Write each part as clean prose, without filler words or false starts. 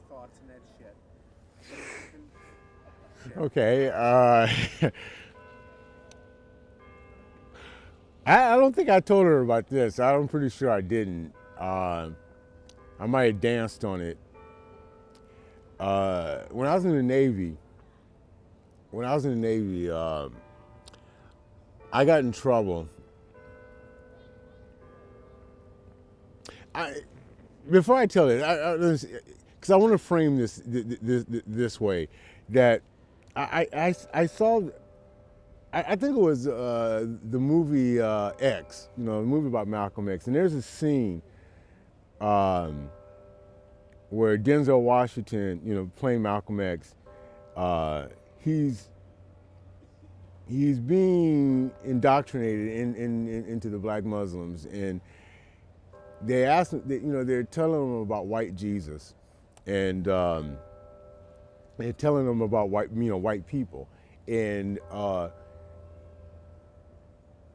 thoughts on that shit. Okay. I don't think I told her about this. I'm pretty sure I didn't. I might have danced on it. When I was in the Navy, when I was in the Navy, I got in trouble. I before I tell it, because I want to frame this way, that I saw. I think it was the movie X, the movie about Malcolm X, and there's a scene um, where Denzel Washington, playing Malcolm X, uh, he's he's being indoctrinated into the black Muslims, and they ask him, they're telling him about white Jesus, and they're telling him about white people, and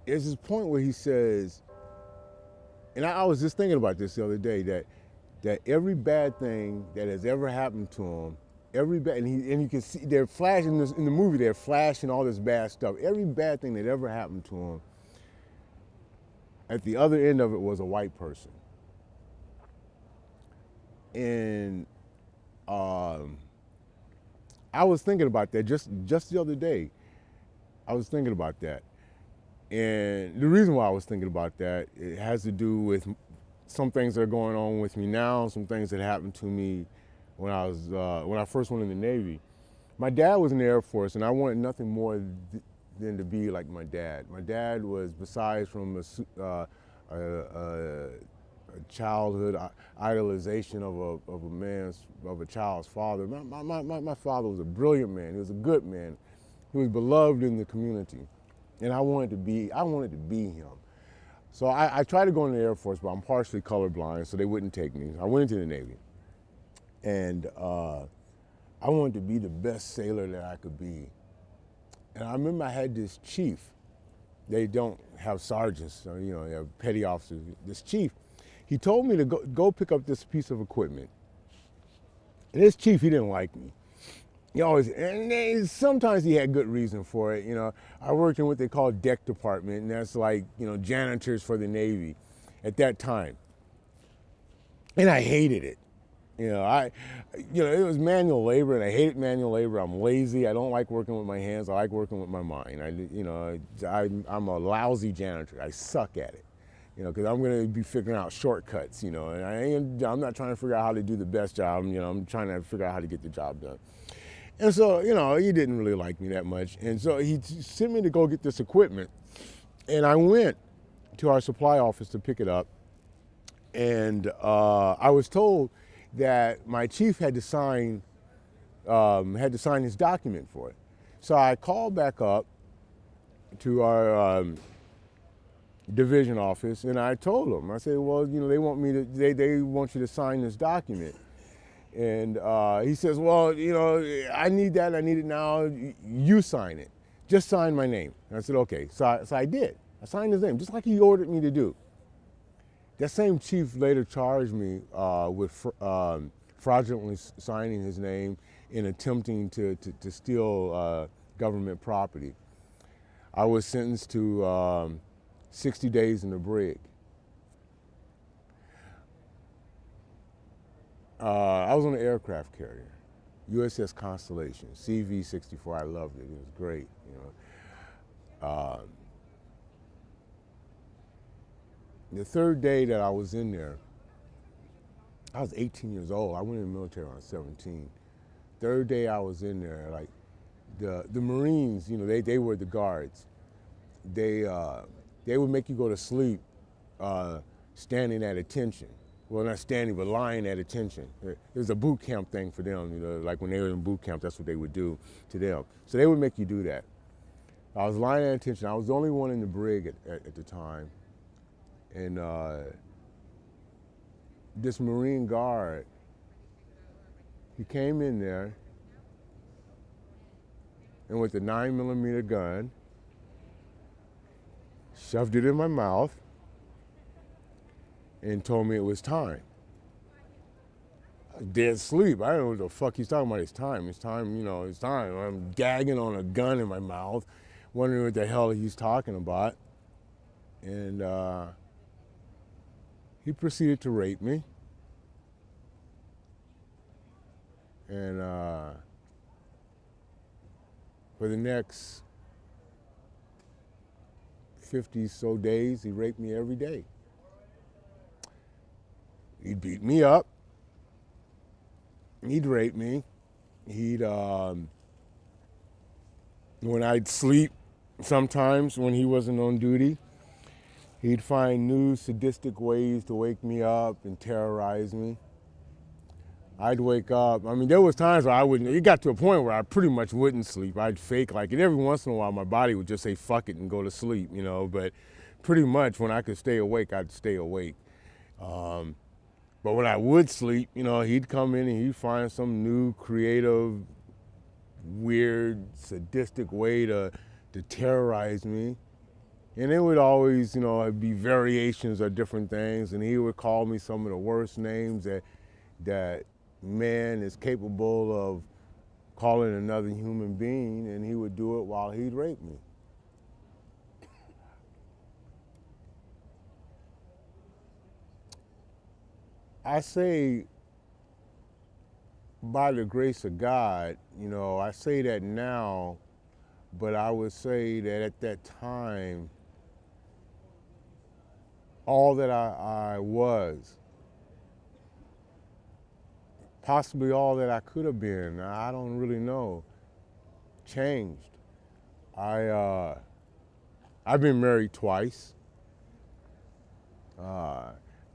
there's this point where he says, and I was just thinking about this the other day, that every bad thing that has ever happened to him, every bad, and you can see they're flashing this in the movie. They're flashing all this bad stuff. Every bad thing that ever happened to him, at the other end of it was a white person. And I was thinking about that just the other day. I was thinking about that, and the reason why I was thinking about that, it has to do with some things that are going on with me now, some things that happened to me when I first went in the Navy. My dad was in the Air Force, and I wanted nothing more than to be like my dad. My dad was, besides from a childhood idolization of a child's father. My father was a brilliant man. He was a good man. He was beloved in the community, and I wanted to be him. So I tried to go in the Air Force, but I'm partially colorblind, so they wouldn't take me. I went into the Navy, and I wanted to be the best sailor that I could be. And I remember I had this chief. They don't have sergeants, so, they have petty officers. This chief, he told me to go pick up this piece of equipment. And this chief, he didn't like me. Sometimes he had good reason for it. I worked in what they call deck department, and that's like, janitors for the Navy at that time. And I hated it. It was manual labor, and I hated manual labor. I'm lazy. I don't like working with my hands. I like working with my mind. I'm a lousy janitor. I suck at it, because I'm going to be figuring out shortcuts, and I'm not trying to figure out how to do the best job. I'm trying to figure out how to get the job done. And so, he didn't really like me that much. And so he sent me to go get this equipment, and I went to our supply office to pick it up, and I was told that my chief had to sign his document for it. So I called back up to our division office, and I told them, I said, well, they want you to sign this document. And he says, well, I need that. I need it now. You sign it. Just sign my name. And I said, okay. So I did. I signed his name, just like he ordered me to do. That same chief later charged me with fraudulently signing his name and attempting to steal government property. I was sentenced to 60 days in the brig. I was on an aircraft carrier, USS Constellation, CV-64. I loved it. It was great. The third day that I was in there, I was 18 years old. I went in the military when I was 17. Third day I was in there, like the Marines, they were the guards. They would make you go to sleep standing at attention. Well, not standing, but lying at attention. It was a boot camp thing for them. Like when they were in boot camp, that's what they would do to them. So they would make you do that. I was lying at attention. I was the only one in the brig at the time. And this Marine guard, he came in there, and with a 9mm gun, shoved it in my mouth, and told me it was time. Dead sleep. I don't know what the fuck he's talking about. It's time. It's time. You know, it's time. I'm gagging on a gun in my mouth, wondering what the hell he's talking about. And he proceeded to rape me. And for the next 50 so days, he raped me every day. He'd beat me up. He'd rape me. He'd, when I'd sleep, sometimes when he wasn't on duty, he'd find new sadistic ways to wake me up and terrorize me. I'd wake up. I mean, there was times where I wouldn't, it got to a point where I pretty much wouldn't sleep. I'd fake like it. Every once in a while, my body would just say, fuck it and go to sleep, you know, but pretty much when I could stay awake, I'd stay awake. But when I would sleep, you know, he'd come in and he'd find some new, creative, weird, sadistic way to terrorize me. And it would always, you know, be variations of different things. And he would call me some of the worst names that man is capable of calling another human being. And he would do it while he'd rape me. I say, by the grace of God, you know, I say that now, but I would say that at that time, all that I was, possibly all that I could have been, I don't really know, changed. I've been married twice.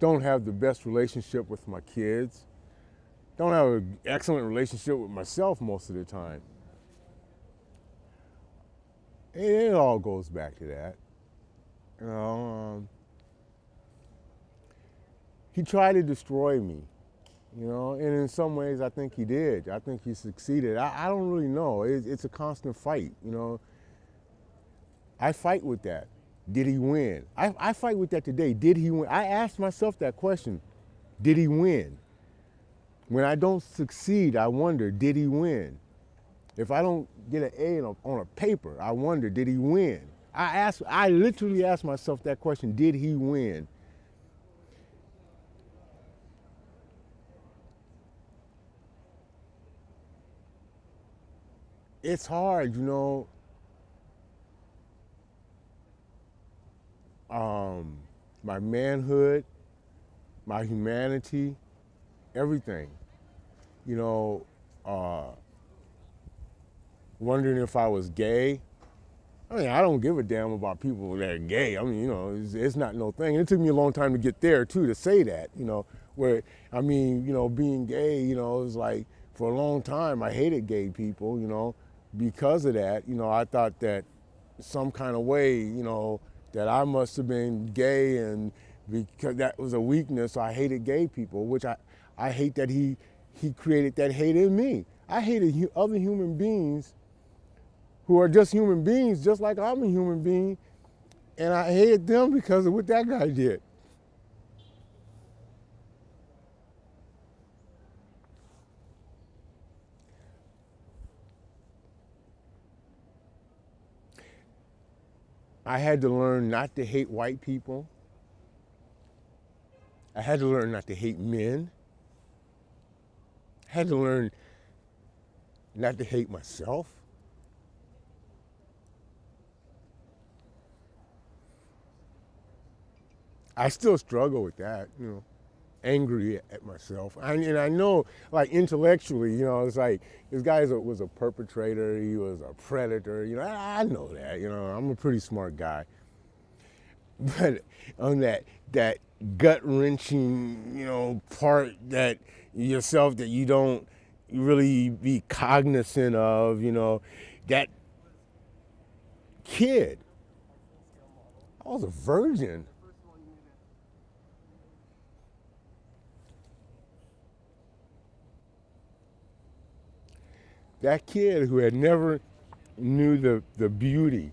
Don't have the best relationship with my kids. Don't have an excellent relationship with myself most of the time. It all goes back to that. You know, he tried to destroy me, you know, and in some ways I think he did. I think he succeeded. I don't really know. It's a constant fight, you know. I fight with that. Did he win? I fight with that today. Did he win? I asked myself that question. Did he win? When I don't succeed, I wonder, did he win? If I don't get an A on a paper, I wonder, did he win? I literally asked myself that question, did he win? It's hard, you know. My manhood, my humanity, everything. You know, wondering if I was gay. I mean, I don't give a damn about people that are gay. I mean, you know, it's not no thing. And it took me a long time to get there, too, to say that, you know, where, I mean, you know, being gay, you know, it was like, for a long time, I hated gay people, you know, because of that. You know, I thought that some kind of way, you know, that I must have been gay, and because that was a weakness, I hated gay people, which I hate that he created that hate in me. I hated other human beings who are just human beings, just like I'm a human being, and I hated them because of what that guy did. I had to learn not to hate white people. I had to learn not to hate men. I had to learn not to hate myself. I still struggle with that, you know, angry at myself. And I know, like, intellectually, you know, it's like, this guy was a perpetrator, he was a predator, you know, I know that, you know, I'm a pretty smart guy. But on that gut-wrenching, you know, part that yourself that you don't really be cognizant of, you know, that kid, I was a virgin. That kid who had never knew the beauty